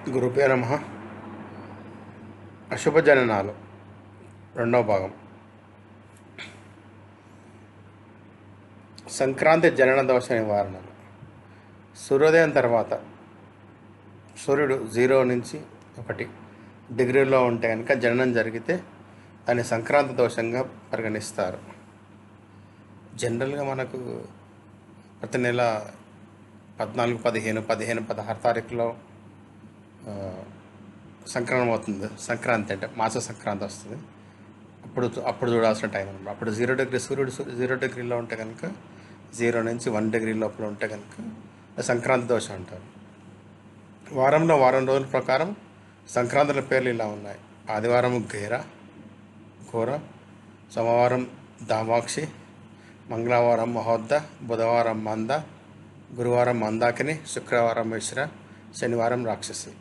గురుభ్యో నమః. అశుభ జననాలు రెండవ భాగం. సంక్రాంతి జనన దోష నివారణలు. సూర్యోదయం తర్వాత సూర్యుడు 0 నుంచి 1 డిగ్రీలో ఉంటే కనుక జననం జరిగితే దాన్ని సంక్రాంతి దోషంగా పరిగణిస్తారు. జనరల్గా మనకు ప్రతి నెల 14, 15, 16 తారీఖులో సంక్రమణం అవుతుంది. సంక్రాంతి అంటే మాస సంక్రాంతి వస్తుంది. అప్పుడు చూడాల్సిన టైం అనమాట. అప్పుడు 0 డిగ్రీ సూర్యుడు 0 డిగ్రీలో ఉంటే కనుక 0 నుంచి 1 డిగ్రీ లోపల ఉంటే కనుక సంక్రాంతి దోషం అంటారు. వారంలో వారం రోజుల ప్రకారం సంక్రాంతుల పేర్లు ఇలా ఉన్నాయి: ఆదివారం ఘోర, సోమవారం దామాక్షి, మంగళవారం మహోద్ద, బుధవారం మంద, గురువారం మందాకిని, శుక్రవారం మిశ్ర, శనివారం రాక్షసి.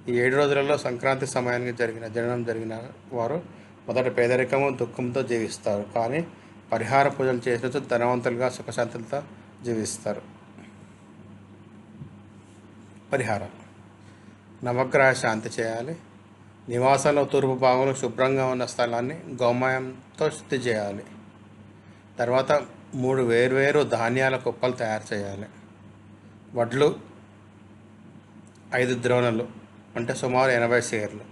ఈ 7 రోజులలో సంక్రాంతి సమయానికి జననం జరిగిన వారు మొదట పేదరికము దుఃఖంతో జీవిస్తారు. కానీ పరిహార పూజలు చేసినచో ధనవంతులుగా సుఖశాంతులతో జీవిస్తారు. పరిహారం: నవగ్రహ శాంతి చేయాలి. నివాసంలో తూర్పు భాగంలో శుభ్రంగా ఉన్న స్థలాన్ని గోమయంతో శుద్ధి చేయాలి. తర్వాత 3 వేర్వేరు ధాన్యాల కుప్పలు తయారు చేయాలి. వడ్లు 5 ద్రోణలు అంటే సుమారు 80 సేర్లు.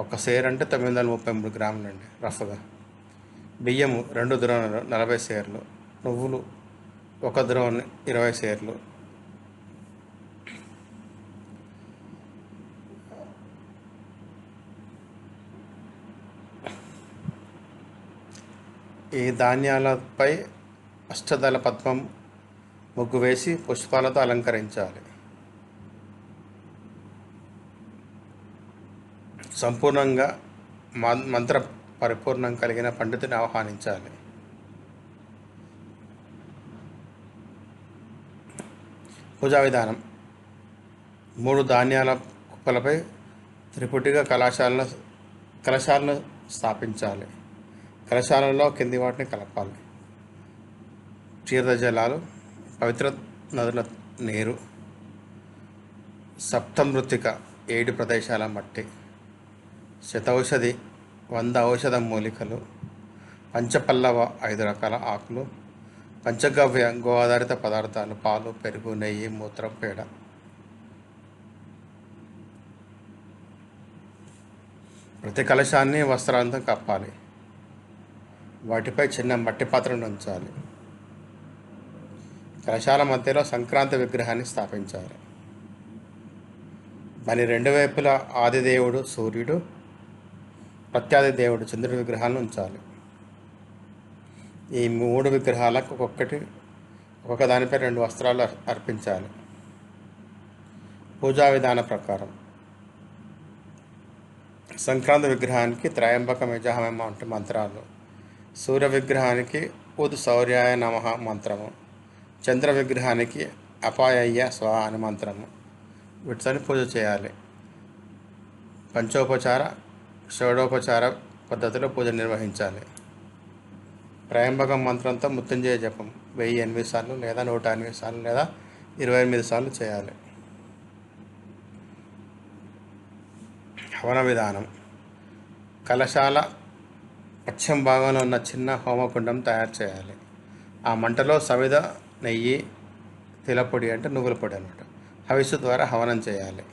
ఒక సేర్ అంటే 933 గ్రాములు అండి రఫ్గా. బియ్యము 2 ద్రోణలు 40 సేర్లు. నువ్వులు 1 ద్రోణ 20 సేర్లు. ఈ ధాన్యాలపై అష్టదళ పద్మం ముగ్గు వేసి పుష్పాలతో అలంకరించాలి. సంపూర్ణంగా మంత్ర పరిపూర్ణం కలిగిన పండితుని ఆహ్వానించాలి. పూజా విధానం: 3 ధాన్యాల కుప్పలపై త్రిపుటిగా కలశాలను స్థాపించాలి. కలశాలలో కింది వాటిని కలపాలి: తీర్థ జలాలు, పవిత్ర నదుల నీరు, సప్తమృత్తిక 7 ప్రదేశాల మట్టి, శతౌషధి 100 ఔషధ మూలికలు, పంచపల్లవ 5 రకాల ఆకులు, పంచగవ్య గో ఆధారిత పదార్థాలు, పాలు, పెరుగు, నెయ్యి, మూత్రం, పేడ. ప్రతి కలశాన్ని వస్త్రాలతో కప్పాలి. వాటిపై చిన్న మట్టి పాత్రను ఉంచాలి. కలశాల మధ్యలో సంక్రాంతి విగ్రహాన్ని స్థాపించాలి. దాని 2 వైపులా ఆదిదేవుడు సూర్యుడు, ప్రత్యాది దేవుడు చంద్రుడి విగ్రహాలను ఉంచాలి. ఈ 3 విగ్రహాలకు ఒక్కొక్క దానిపై 2 వస్త్రాలు అర్పించాలి. పూజా విధాన ప్రకారం సంక్రాంతి విగ్రహానికి త్రయంబకం యజామహ వంటి మంత్రాలు, సూర్య విగ్రహానికి ఉద్ శౌర్యాయ నమః మంత్రము, చంద్ర విగ్రహానికి అపాయయ్య స్వాహ అని మంత్రము. వీటితో పూజ చేయాలి. పంచోపచార షోడోపచార పద్ధతిలో పూజ నిర్వహించాలి. త్రయంబకం మంత్రంతో మృత్యుంజయ జపం 1008 సార్లు లేదా 108 సార్లు లేదా 28 సార్లు చేయాలి. హవన విధానం: కలశాల పశ్చిమ భాగంలో ఉన్న చిన్న హోమకుండం తయారు చేయాలి. ఆ మంటలో సమిద, నెయ్యి, తిలపొడి అంటే నువ్వుల పొడి అన్నమాట, హవిస్సు ద్వారా హవనం చేయాలి.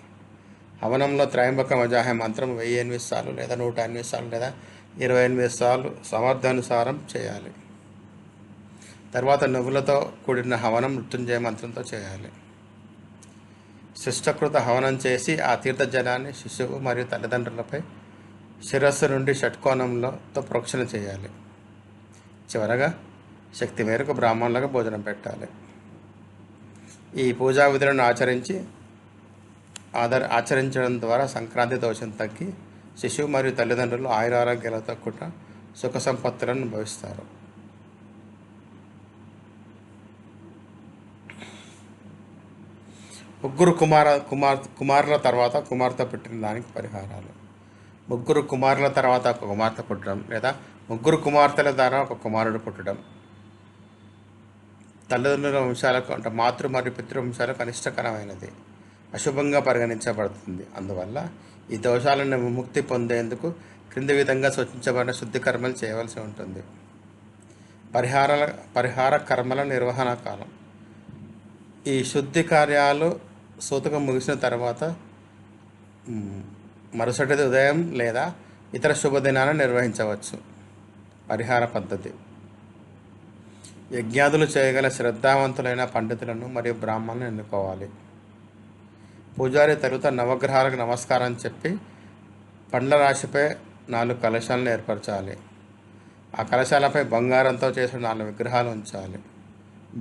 హవనంలో త్రయంబక మజాహ మంత్రం 1008 సార్లు లేదా 108 సార్లు లేదా 28 సార్లు సమర్థానుసారం చేయాలి. తర్వాత నువ్వులతో కూడిన హవనం మృత్యుంజయ మంత్రంతో చేయాలి. శిష్టకృత హవనం చేసి ఆ తీర్థజలాన్ని శిశువు మరియు తల్లిదండ్రులపై శిరస్సు నుండి షట్కోణంతో ప్రోక్షణ చేయాలి. చివరగా శక్తి మేరకు బ్రాహ్మణులకు భోజనం పెట్టాలి. ఈ పూజా విధులను ఆచరించడం ద్వారా సంక్రాంతి దోషం తగ్గి శిశువు మరియు తల్లిదండ్రులు ఆయురారోగ్యాలతో కూడా సుఖ సంపత్తులను అనుభవిస్తారు. ముగ్గురు కుమారుల తర్వాత కుమార్తె పుట్టిన దానికి పరిహారాలు: 3 కుమారుల తర్వాత ఒక కుమార్తె పుట్టడం లేదా 3 కుమార్తెల ద్వారా ఒక కుమారుడు పుట్టడం. తల్లిదండ్రుల వంశాలకు అంటే మాతృ మరియు పితృవంశాలకు అనిష్టకరమైనది. అశుభంగా పరిగణించబడుతుంది. అందువల్ల ఈ దోషాలను విముక్తి పొందేందుకు క్రింది విధంగా సూచించబడిన శుద్ధి కర్మలు చేయవలసి ఉంటుంది. పరిహార కర్మల నిర్వహణ కాలం. ఈ శుద్ధి కార్యాలు సూతకం ముగిసిన తర్వాత మరుసటిది ఉదయం లేదా ఇతర శుభదినాన్ని నిర్వహించవచ్చు. పరిహార పద్ధతి. యజ్ఞాదులు చేయగల శ్రద్ధావంతులైన పండితులను మరియు బ్రాహ్మణులను ఎన్నుకోవాలి. పూజారి తరువాత నవగ్రహాలకు నమస్కారం చెప్పి పండ్ల రాశిపై 4 కలశాలను ఏర్పరచాలి. ఆ కలశాలపై బంగారంతో చేసిన 4 విగ్రహాలు ఉంచాలి.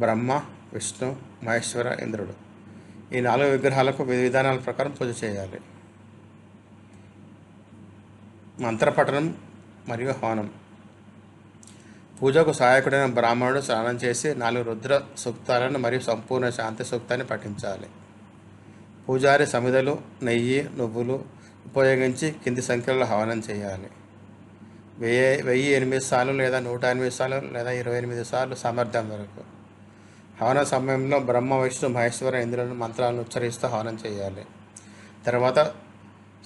బ్రహ్మ, విష్ణు, మహేశ్వర, ఇంద్రుడు. ఈ 4 విగ్రహాలకు విధి విధానాల ప్రకారం పూజ చేయాలి. మంత్రపఠనం మరియు హవనం. పూజకు సహాయకుడైన బ్రాహ్మణుడు స్నానం చేసి 4 రుద్ర సూక్తాలను మరియు సంపూర్ణ శాంతి సూక్తాన్ని పఠించాలి. పూజారి సమిధలు, నెయ్యి, నువ్వులు ఉపయోగించి కింది సంఖ్యలో హవనం చేయాలి. 1008 సార్లు లేదా 108 సార్లు లేదా 28 సార్లు సామర్థ్యం వరకు. హవన సమయంలో బ్రహ్మ, విష్ణు, మహేశ్వర, ఇంద్రులను మంత్రాలను ఉచ్చరిస్తూ హవనం చేయాలి. తర్వాత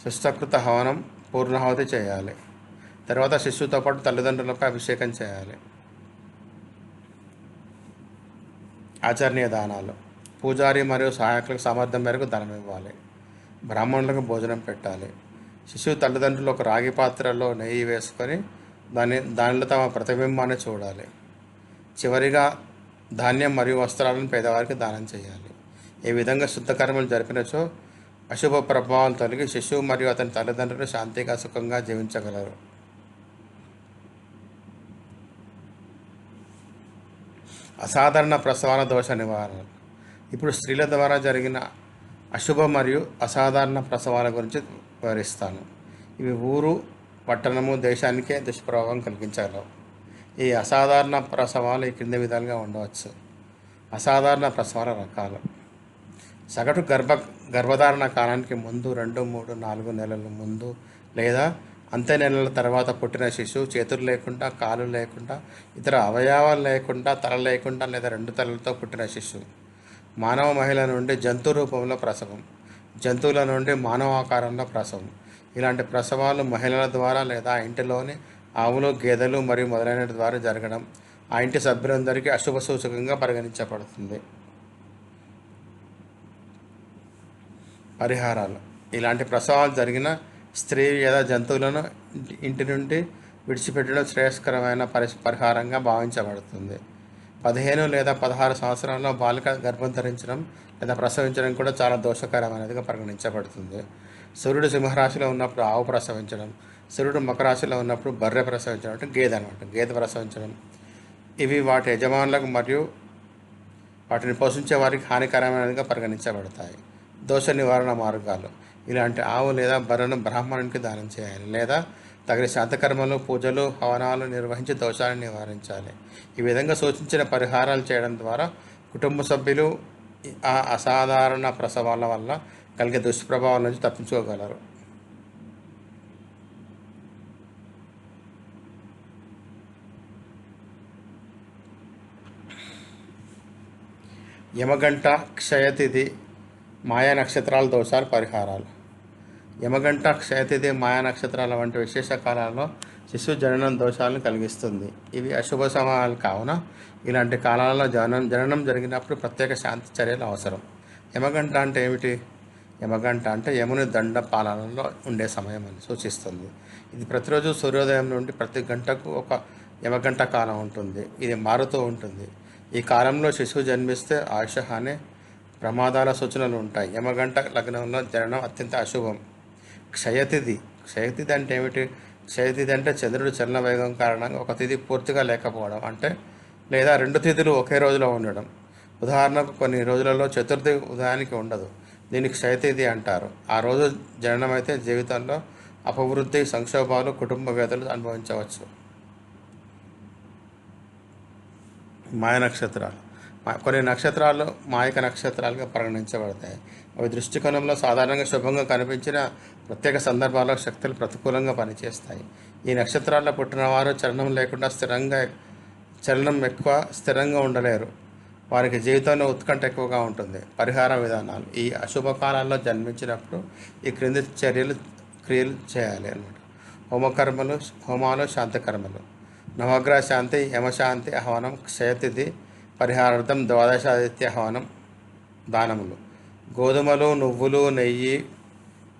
శిష్టకృత హవనం పూర్ణాహుతి చేయాలి. తర్వాత శిష్యుతో పాటు తల్లిదండ్రులపై అభిషేకం చేయాలి. ఆచరణీయ దానాలు. పూజారి మరియు సహాయకులకు సామర్థ్యం మేరకు ధనం ఇవ్వాలి. బ్రాహ్మణులకు భోజనం పెట్టాలి. శిశువు తల్లిదండ్రులు ఒక రాగి పాత్రలో నెయ్యి వేసుకొని దానిలో తమ ప్రతిబింబాన్ని చూడాలి. చివరిగా ధాన్యం మరియు వస్త్రాలను పేదవారికి దానం చేయాలి. ఈ విధంగా శుద్ధ కర్మలు జరిపినచో అశుభ ప్రభావాలు తొలగి శిశువు మరియు అతని తల్లిదండ్రులు శాంతిగా సుఖంగా జీవించగలరు. అసాధారణ ప్రసవాల దోష నివారణ. ఇప్పుడు స్త్రీల ద్వారా జరిగిన అశుభ మరియు అసాధారణ ప్రసవాల గురించి వివరిస్తాను. ఇవి ఊరు, పట్టణము, దేశానికే దుష్ప్రభావం కలిగించగలవు. ఈ అసాధారణ ప్రసవాలు ఈ క్రింది విధాలుగా ఉండవచ్చు. అసాధారణ ప్రసవాల రకాలు. సగటు గర్భధారణ కాలానికి ముందు 2, 3, 4 నెలల ముందు లేదా అంత్య నెలల తర్వాత పుట్టిన శిశువు చేతులు లేకుండా, కాలు లేకుండా, ఇతర అవయవాలు లేకుండా, తల లేకుండా లేదా 2 తలలతో పుట్టిన శిశువు. మానవ మహిళ నుండి జంతు రూపంలో ప్రసవం, జంతువుల నుండి మానవ ఆకారంలో ప్రసవం. ఇలాంటి ప్రసవాలు మహిళల ద్వారా లేదా ఇంటిలోని ఆవులు, గేదెలు మరియు మొదలైన ద్వారా జరగడం ఆ ఇంటి సభ్యులందరికీ అశుభ సూచకంగా పరిగణించబడుతుంది. పరిహారాలు. ఇలాంటి ప్రసవాలు జరిగిన స్త్రీ లేదా జంతువులను ఇంటి నుండి విడిచిపెట్టడం శ్రేయస్కరమైన పరిహారంగా భావించబడుతుంది. 15 లేదా 16 సంవత్సరాల్లో బాలిక గర్భం ధరించడం లేదా ప్రసవించడం కూడా చాలా దోషకరమైనదిగా పరిగణించబడుతుంది. సూర్యుడు సింహరాశిలో ఉన్నప్పుడు ఆవు ప్రసవించడం, సూర్యుడు మకర రాశిలో ఉన్నప్పుడు బర్రె ప్రసవించడం, అంటే గేదె ప్రసవించడం, ఇవి వాటి యజమానులకు మరియు వాటిని పోషించే వారికి హానికరమైనదిగా పరిగణించబడతాయి. దోష నివారణ మార్గాలు. ఇలాంటి ఆవు లేదా బర్రెను బ్రాహ్మణునికి దానం చేయాలి లేదా తగిన శాంతకర్మలు, పూజలు, హవనాలు నిర్వహించి దోషాలను నివారించాలి. ఈ విధంగా సూచించిన పరిహారాలు చేయడం ద్వారా కుటుంబ సభ్యులు ఆ అసాధారణ ప్రసవాల వల్ల కలిగే దుష్ప్రభావాల నుంచి తప్పించుకోగలరు. యమగంట, క్షయతిథి, మాయా నక్షత్రాల దోషాలు, పరిహారాలు. యమగంట, క్షయతిథి, మాయా నక్షత్రాల వంటి విశేష కాలాల్లో శిశు జననం దోషాలను కలిగిస్తుంది. ఇవి అశుభ సమయాలు కావున ఇలాంటి కాలాలలో జననం జరిగినప్పుడు ప్రత్యేక శాంతి చర్యలు అవసరం. యమగంట అంటే ఏమిటి? యమగంట అంటే యముని దండ పాలనలో ఉండే సమయం అని సూచిస్తుంది. ఇది ప్రతిరోజు సూర్యోదయం నుండి ప్రతి గంటకు ఒక యమగంట కాలం ఉంటుంది. ఇది మారుతూ ఉంటుంది. ఈ కాలంలో శిశువు జన్మిస్తే ఆయుషహాని, ప్రమాదాల సూచనలు ఉంటాయి. యమగంట లగ్నంలో జననం అత్యంత అశుభం. క్షయతిథి అంటే ఏమిటి? క్షయతిథి అంటే చంద్రుడు చలన వేగం కారణంగా ఒక తిథి పూర్తిగా లేకపోవడం, అంటే లేదా 2 తిథులు ఒకే రోజులో ఉండడం. ఉదాహరణకు కొన్ని రోజులలో చతుర్థి ఉదయానికి ఉండదు. దీన్ని క్షయతిథి అంటారు. ఆ రోజు జననం అయితే జీవితంలో అపవృద్ధి, సంక్షోభాలు, కుటుంబ వ్యాధులు అనుభవించవచ్చు. మాయ నక్షత్రాలు. కొన్ని నక్షత్రాలు మాయక నక్షత్రాలుగా పరిగణించబడతాయి. అవి దృష్టికోణంలో సాధారణంగా శుభంగా కనిపించిన ప్రత్యేక సందర్భాల్లో శక్తులు ప్రతికూలంగా పనిచేస్తాయి. ఈ నక్షత్రాల్లో పుట్టిన వారు చలనం ఎక్కువ స్థిరంగా ఉండలేరు. వారికి జీవితంలో ఉత్కంఠ ఎక్కువగా ఉంటుంది. పరిహార విధానాలు: ఈ అశుభ కాలాల్లో జన్మించినప్పుడు ఈ క్రింది క్రియలు చేయాలి అన్నమాట. హోమాలు, శాంతి కర్మలు: నవగ్రహ శాంతి, యమశాంతి ఆహ్వానం, క్షయతిథి పరిహారార్థం ద్వాదశాదిత్య ఆహ్వానం, దానములు: గోధుమలు, నువ్వులు, నెయ్యి,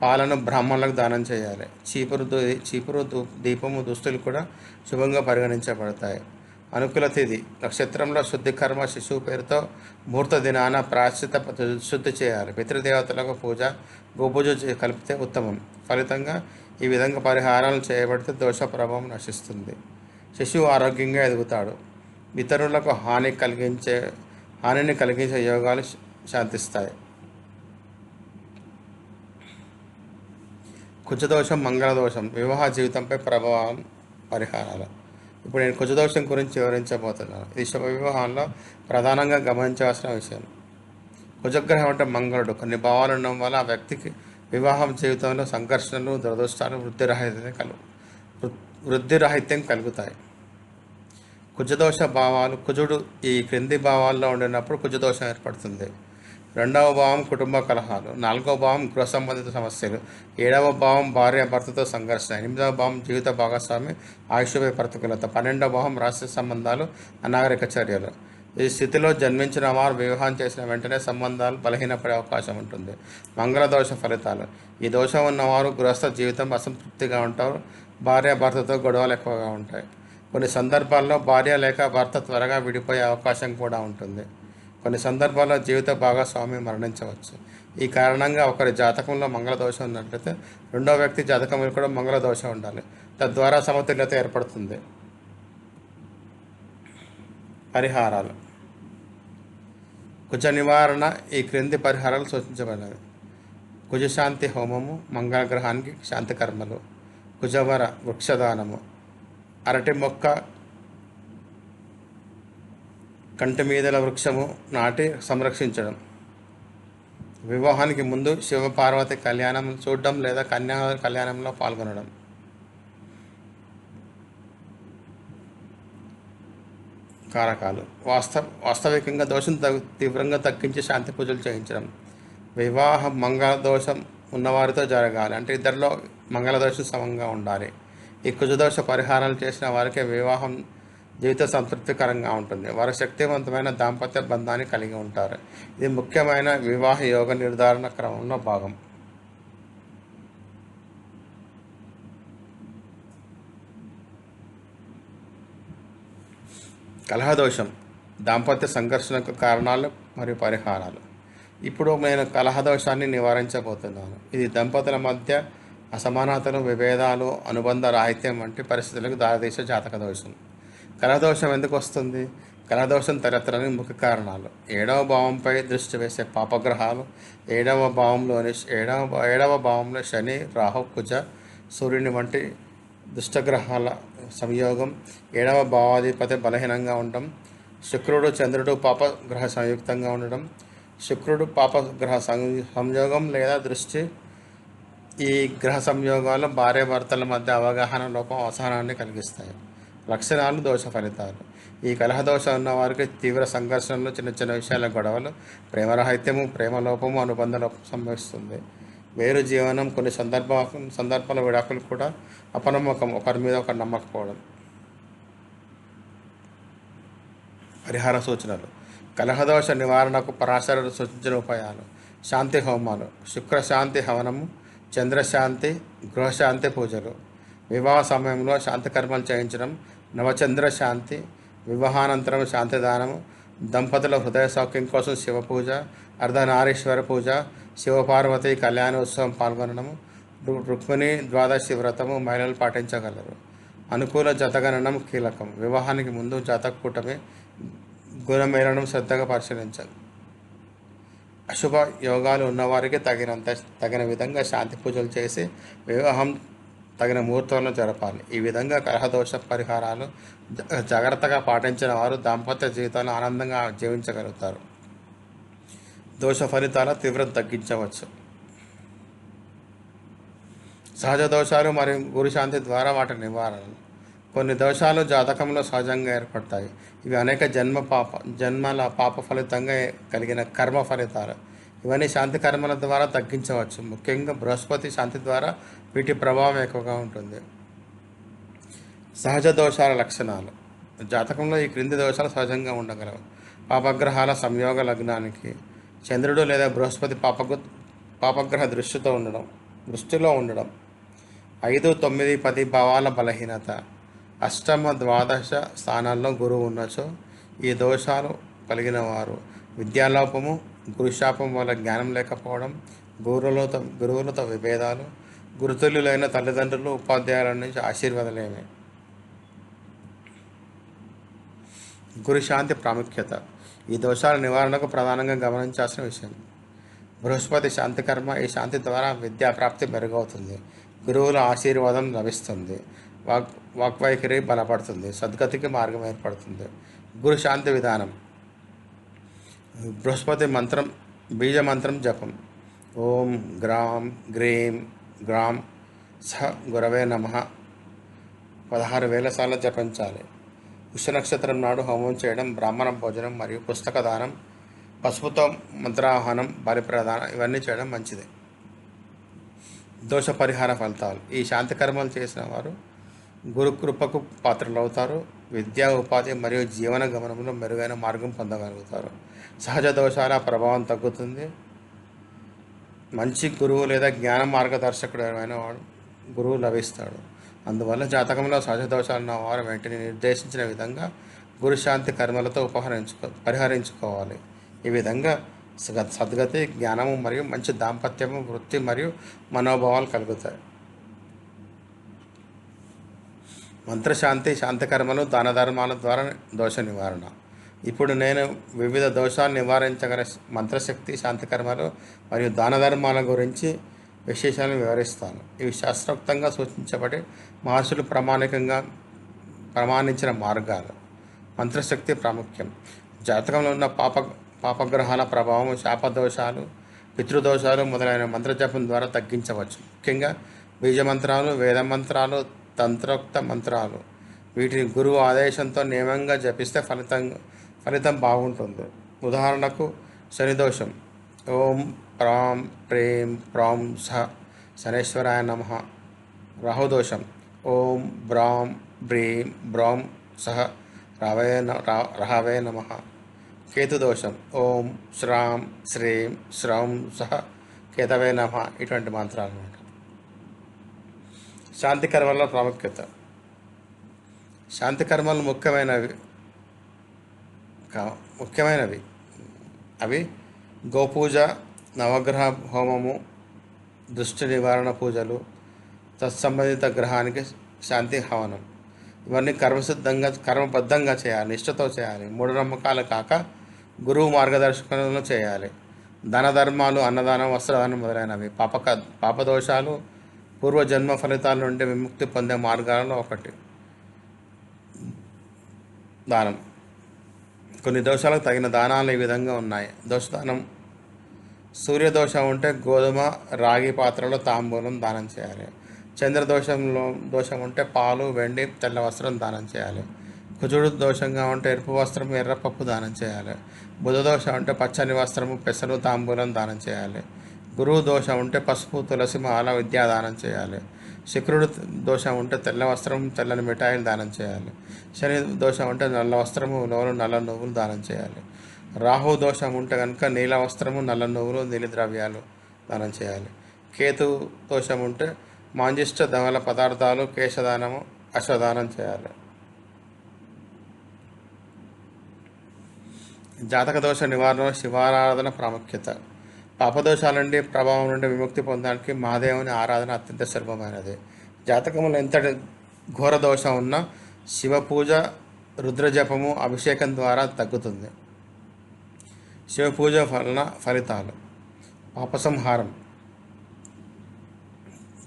పాలను బ్రాహ్మణులకు దానం చేయాలి. చీపురు దీపము, దుస్తులు కూడా శుభంగా పరిగణించబడతాయి. అనుకూల తిథి: నక్షత్రంలో శుద్ధి కర్మ, శిశువు పేరుతో ముహూర్త దినాన ప్రాశ్చిత శుద్ధి చేయాలి. పితృదేవతలకు గోపూజ కలిపితే ఉత్తమం. ఫలితంగా ఈ విధంగా పరిహారాలు చేయబడితే దోష ప్రభావం నశిస్తుంది. శిశువు ఆరోగ్యంగా ఎదుగుతాడు. ఇతరులకు హానిని కలిగించే యోగాలు శాంతిస్తాయి. కుజదోషం, మంగళదోషం వివాహ జీవితంపై ప్రభావం. పరిహారాలు: ఇప్పుడు నేను కుజదోషం గురించి వివరించబోతున్నాను. ఇది శుభ వివాహంలో ప్రధానంగా గమనించవలసిన విషయం. కుజగ్రహం అంటే మంగళుడు. కొన్ని భావాలు ఉండడం వల్ల ఆ వ్యక్తికి వివాహం జీవితంలో సంఘర్షణలు, దురదృష్టాలు, వృద్ధిరాహిత్యం కలుగుతాయి. కుజదోష భావాలు: కుజుడు ఈ క్రింది భావాల్లో ఉండినప్పుడు కుజదోషం ఏర్పడుతుంది. 2వ భావం కుటుంబ కలహాలు. 4వ భావం గృహ సంబంధిత సమస్యలు. 7వ భావం భార్య భర్తతో సంఘర్షణ. 8వ భావం జీవిత భాగస్వామి ఆయుష్పై ప్రతికూలత. 12వ భావం రాష్ట్ర సంబంధాలు, అనాగరిక చర్యలు. ఈ స్థితిలో జన్మించిన వారు వివాహం చేసిన వెంటనే సంబంధాలు బలహీనపడే అవకాశం ఉంటుంది. మంగళ దోష ఫలితాలు: ఈ దోషం ఉన్నవారు గృహస్థ జీవితం అసంతృప్తిగా ఉంటారు. భార్య భర్తతో గొడవలు ఎక్కువగా ఉంటాయి. కొన్ని సందర్భాల్లో భార్య లేక భర్త త్వరగా విడిపోయే అవకాశం కూడా ఉంటుంది. కొన్ని సందర్భాల్లో జీవిత భాగస్వామి మరణించవచ్చు. ఈ కారణంగా ఒకరి జాతకంలో మంగళ దోషం ఉన్నట్లయితే రెండో వ్యక్తి జాతకంలో కూడా మంగళ దోషం ఉండాలి. తద్వారా సమతుల్యత ఏర్పడుతుంది. పరిహారాలు: కుజ నివారణ ఈ క్రింది పరిహారాలు సూచించబడినవి. కుజశాంతి హోమము, మంగళగ్రహానికి శాంతి కర్మలు, కుజవర వృక్షదానము, అరటి మొక్క కంటి మీదల వృక్షము నాటి సంరక్షించడం, వివాహానికి ముందు శివపార్వతి కళ్యాణం చూడడం లేదా కన్యా కళ్యాణంలో పాల్గొనడం. కారకాలు: వాస్తవికంగా దోషం తీవ్రంగా తగ్గించి శాంతి పూజలు చేయించడం. వివాహం మంగళదోషం ఉన్నవారితో జరగాలి, అంటే ఇద్దరిలో మంగళదోషం సమంగా ఉండాలి. ఈ కుజదోష పరిహారాలు చేసిన వారికి వివాహం జీవిత సంతృప్తికరంగా ఉంటుంది. వారు శక్తివంతమైన దాంపత్య బంధాన్ని కలిగి ఉంటారు. ఇది ముఖ్యమైన వివాహ యోగ నిర్ధారణ క్రమంలో భాగం. కలహదోషం దాంపత్య సంఘర్షణకు కారణాలు మరియు పరిహారాలు. ఇప్పుడు నేను కలహదోషాన్ని నివారించబోతున్నాను. ఇది దంపతుల మధ్య అసమానతలు, విభేదాలు, అనుబంధ రాహిత్యం వంటి పరిస్థితులకు దారితీసే జాతక దోషం. కలహదోషం ఎందుకు వస్తుంది? కలహదోషం తరతరానికి ముఖ్య కారణాలు: 7వ భావంపై దృష్టి వేసే పాపగ్రహాలు, 7వ భావంలో శని, రాహు, కుజ, సూర్యుని వంటి దుష్టగ్రహాల సంయోగం, 7వ భావాధిపతి బలహీనంగా ఉండడం, శుక్రుడు, చంద్రుడు పాపగ్రహ సంయుక్తంగా ఉండడం, శుక్రుడు పాపగ్రహ సంయోగం లేదా దృష్టి. ఈ గ్రహ సంయోగాలు భార్యాభర్తల మధ్య అవగాహన లోపం, అసహనాన్ని కలిగిస్తాయి. లక్షణాలు, దోష ఫలితాలు: ఈ కలహదోషం ఉన్న వారికి తీవ్ర సంఘర్షణలు, చిన్న చిన్న విషయాల గొడవలు, ప్రేమరాహిత్యము, ప్రేమలోపము, అనుబంధ లోపం సంభవిస్తుంది. వేరు జీవనం, కొన్ని సందర్భాల విడాకులు కూడా, అపనమ్మకం, ఒకరి మీద ఒకరు నమ్మకపోవడం. పరిహార సూచనలు: కలహదోష నివారణకు పరాశరుడు సూచించిన ఉపాయాలు. శాంతి హోమాలు: శుక్రశాంతి హవనము, చంద్రశాంతి, గృహశాంతి పూజలు. వివాహ సమయంలో శాంతి కర్మలు చేయించడం. నవచంద్ర శాంతి, వివాహానంతరం శాంతిదానము, దంపతుల హృదయ సౌఖ్యం కోసం శివపూజ, అర్ధనారీశ్వర పూజ, శివపార్వతి కళ్యాణోత్సవం పాల్గొనడము, రుక్మిణి ద్వాదశి వ్రతము మహిళలు పాటించగలరు. అనుకూల జతగణనం కీలకం. వివాహానికి ముందు జాతక కూటమి గుణమేళనం శ్రద్ధగా పరిశీలించాలి. అశుభ యోగాలు ఉన్నవారికి తగిన విధంగా శాంతి పూజలు చేసి వివాహం తగిన ముహూర్తంలో జరపాలి. ఈ విధంగా కలహదోష పరిహారాలు జాగ్రత్తగా పాటించిన వారు దాంపత్య జీవితాన్ని ఆనందంగా జీవించగలుగుతారు. దోష ఫలితాల తీవ్రత తగ్గించవచ్చు. సహజ దోషాలు మరియు గురుశాంతి ద్వారా వాటి నివారణ. కొన్ని దోషాలు జాతకంలో సహజంగా ఏర్పడతాయి. ఇవి అనేక జన్మల పాప ఫలితంగా కలిగిన కర్మ ఫలితాలు. ఇవన్నీ శాంతి కర్మల ద్వారా తగ్గించవచ్చు. ముఖ్యంగా బృహస్పతి శాంతి ద్వారా వీటి ప్రభావం ఎక్కువగా ఉంటుంది. సహజ దోషాల లక్షణాలు. జాతకంలో ఈ క్రింది దోషాలు సహజంగా ఉండగలవు. పాపగ్రహాల సంయోగ లగ్నానికి చంద్రుడు లేదా బృహస్పతి పాపగ్రహ దృష్టిలో ఉండడం. 5, 9, 10 భావాల బలహీనత. అష్టమ ద్వాదశ స్థానాల్లో గురువు ఉన్నచో ఈ దోషాలు కలిగిన వారు విద్యాలోపము, గురుశాపం వల్ల జ్ఞానం లేకపోవడం, గురువులతో విభేదాలు, గురుతుల్యులైన తల్లిదండ్రులు, ఉపాధ్యాయుల నుంచి ఆశీర్వాదాలేమే. గురుశాంతి ప్రాముఖ్యత. ఈ దోషాల నివారణకు ప్రధానంగా గమనించాల్సిన విషయం. బృహస్పతి శాంతి కర్మ. ఈ శాంతి ద్వారా విద్యాప్రాప్తి మెరుగవుతుంది, గురువుల ఆశీర్వాదం లభిస్తుంది, వాక్వైఖరి బలపడుతుంది, సద్గతికి మార్గం ఏర్పడుతుంది. గురు శాంతి విధానం. బృహస్పతి మంత్రం, బీజ మంత్రం జపం. ఓం గ్రాం గ్రీం గ్రాం సహ గురవే నమః 16,000 సార్లు జపించాలి. పుష్య నక్షత్రం నాడు హోమం చేయడం, బ్రాహ్మణ భోజనం మరియు పుస్తక దానం, పసుపుతో మంత్రాహ్వానం, బలి ప్రదానం ఇవన్నీ చేయడం మంచిది. దోష పరిహార ఫలితాలు. ఈ శాంతి కర్మలు చేసిన వారు గురుకృపకు పాత్రలవుతారు. విద్యా, ఉపాధి మరియు జీవన గమనంలో మెరుగైన మార్గం పొందగలుగుతారు. సహజ దోషాల ప్రభావం తగ్గుతుంది. మంచి గురువు లేదా జ్ఞాన మార్గదర్శకుడు అయిన వాడు గురువు లభిస్తాడు. అందువల్ల జాతకంలో సహజ దోషాలు ఉన్న వారు వెంటనే నిర్దేశించిన విధంగా గురుశాంతి కర్మలతో పరిహరించుకోవాలి. ఈ విధంగా సద్గతి, జ్ఞానము మరియు మంచి దాంపత్యము, వృత్తి మరియు మనోభావాలు కలుగుతాయి. మంత్రశాంతి, శాంతి కర్మలు, దాన ధర్మాల ద్వారా దోష నివారణ. ఇప్పుడు నేను వివిధ దోషాలు నివారించగల మంత్రశక్తి, శాంతి కర్మలు మరియు దాన ధర్మాల గురించి విశేషాలను వివరిస్తాను. ఇవి శాస్త్రోక్తంగా సూచించబడి మహర్షులు ప్రమాణించిన మార్గాలు. మంత్రశక్తి ప్రాముఖ్యం. జాతకంలో ఉన్న పాపగ్రహాల ప్రభావం, శాపదోషాలు, పితృదోషాలు మొదలైన మంత్రజపం ద్వారా తగ్గించవచ్చు. ముఖ్యంగా బీజమంత్రాలు, వేద మంత్రాలు, తంత్రోక్త మంత్రాలు. వీటిని గురువు ఆదేశంతో నియమంగా జపిస్తే ఫలితం బాగుంటుంది. ఉదాహరణకు శనిదోషం. ఓం ప్రాం ప్రేం ప్రాం సహ శనేశ్వరాయ నమః. రాహుదోషం. ఓం బ్రాం బ్రీం బ్రాం సహ రహవే నమః. కేతుదోషం. ఓం శ్రాం శ్రీం శ్రౌం సహ కేతవే నమః. ఇటువంటి మంత్రాలు అన్నమాట. శాంతి కర్మల ప్రాముఖ్యత. శాంతి కర్మలు ముఖ్యమైనవి. అవి గోపూజ, నవగ్రహ హోమము, దృష్టి నివారణ పూజలు, తత్సంబంధిత గ్రహానికి శాంతి హవనం. ఇవన్నీ కర్మబద్ధంగా చేయాలి, నిష్ఠతో చేయాలి. మూఢనమ్మకాలు కాక గురువు మార్గదర్శకంలో చేయాలి. దాన ధర్మాలు, అన్నదానం, వస్త్రదానం మొదలైనవి. పాపదోషాలు, పూర్వజన్మ ఫలితాల నుండి విముక్తి పొందే మార్గాలలో ఒకటి దానం. కొన్ని దోషాలకు తగిన దానాలు ఈ విధంగా ఉన్నాయి. దోషదానం. సూర్యదోషం ఉంటే గోధుమ, రాగి పాత్రలో తాంబూలం దానం చేయాలి. దోషం ఉంటే పాలు, వెండి, తెల్ల వస్త్రం దానం చేయాలి. కుజుడు దోషంగా ఉంటే ఎరుపు వస్త్రం, ఎర్రపప్పు దానం చేయాలి. బుధ దోషం ఉంటే పచ్చని వస్త్రము, పెసరు, తాంబూలం దానం చేయాలి. గురువు దోషం ఉంటే పసుపు, తులసి మాల, విద్యా దానం చేయాలి. శుక్రుడు దోషం ఉంటే తెల్ల వస్త్రం, తెల్లని మిఠాయిలు దానం చేయాలి. శని దోషం ఉంటే నల్ల వస్త్రము, నల్ల నువ్వులు దానం చేయాలి. రాహు దోషం ఉంటే కనుక నీల వస్త్రము, నల్ల నువ్వులు, నీలి ద్రవ్యాలు దానం చేయాలి. కేతు దోషం ఉంటే మాంజిష్ట ధవల పదార్థాలు, కేశదానము, అశ్వదానం చేయాలి. జాతక దోష నివారణ, శివారాధన ప్రాముఖ్యత. పాపదోషాల నుండి, ప్రభావం నుండి విముక్తి పొందడానికి మహాదేవుని ఆరాధన అత్యంత సులభమైనది. జాతకంలో ఎంతటి ఘోర దోషం ఉన్నా శివపూజ, రుద్రజపము, అభిషేకం ద్వారా తగ్గుతుంది. శివపూజ వలన ఫలితాలు. పాపసంహారం,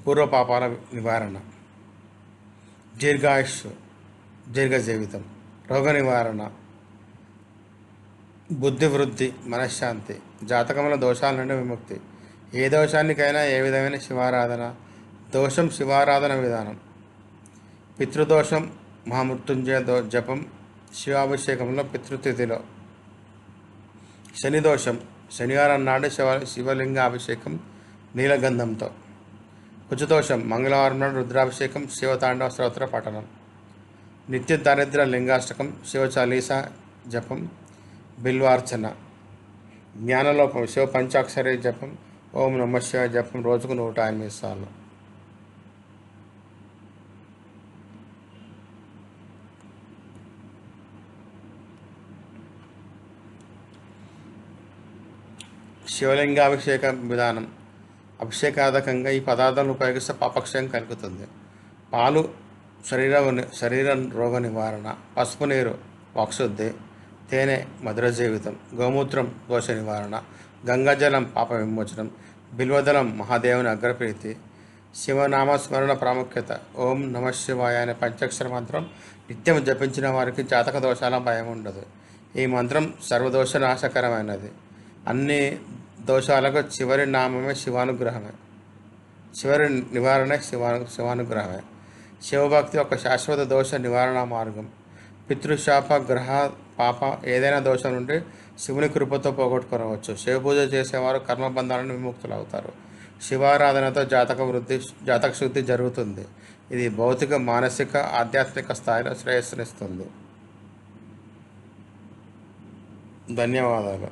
పూర్వపాపాల నివారణ, దీర్ఘాయుష్, దీర్ఘ జీవితం, రోగ నివారణ, బుద్ధి వృద్ధి, మనశ్శాంతి. జాతకంలో దోషాల నుండి విముక్తి. ఏ దోషానికైనా ఏ విధమైన శివారాధన. దోషం, శివారాధన విధానం. పితృదోషం, మహామృత్యుంజయ జపం శివాభిషేకంలో పితృతిథిలో. శని దోషం శనివారం నాడు శివలింగ అభిషేకం నీలగంధంతో. కుజదోషం మంగళవారం నాడు రుద్రాభిషేకం శివతాండవ స్తోత్ర పఠనం. నిత్య దారిద్ర లింగాష్టకం శివచాలీసా జపం బిల్వార్చన. జ్ఞానలోపం శివ పంచాక్షరి జపం ఓం నమ శివాయ జపం రోజుకు 108 సార్లు. శివలింగాభిషేక విధానం. అభిషేకార్థకంగా ఈ పదార్థాలను ఉపయోగిస్తే పాపక్షయం కలుగుతుంది. పాలు శరీర రోగ నివారణ, పసుపు నీరు వాక్శుద్ధి, తేనె మధుర జీవితం, గోమూత్రం దోష నివారణ, గంగాజలం పాప విమోచనం, బిల్వదళం మహాదేవుని అగ్రప్రీతి. శివనామస్మరణ ప్రాముఖ్యత. ఓం నమ శివాయ అనే పంచాక్షర మంత్రం నిత్యం జపించిన వారికి జాతక దోషాల భయం ఉండదు. ఈ మంత్రం సర్వదోష నాశకరమైనది. అన్ని దోషాలకు చివరి నామమే శివానుగ్రహమే. చివరి నివారణే శివానుగ్రహమే. శివభక్తి ఒక శాశ్వత దోష నివారణ మార్గం. పితృశాప గ్రహ పాప ఏదైనా దోషం నుండి శివుని కృపతో పోగొట్టుకోవచ్చు. శివపూజ చేసేవారు కర్మబంధాలను విముక్తులవుతారు. శివారాధనతో జాతక శుద్ధి జరుగుతుంది. ఇది భౌతిక, మానసిక, ఆధ్యాత్మిక స్థాయిలో శ్రేయస్సునిస్తుంది. ధన్యవాదాలు.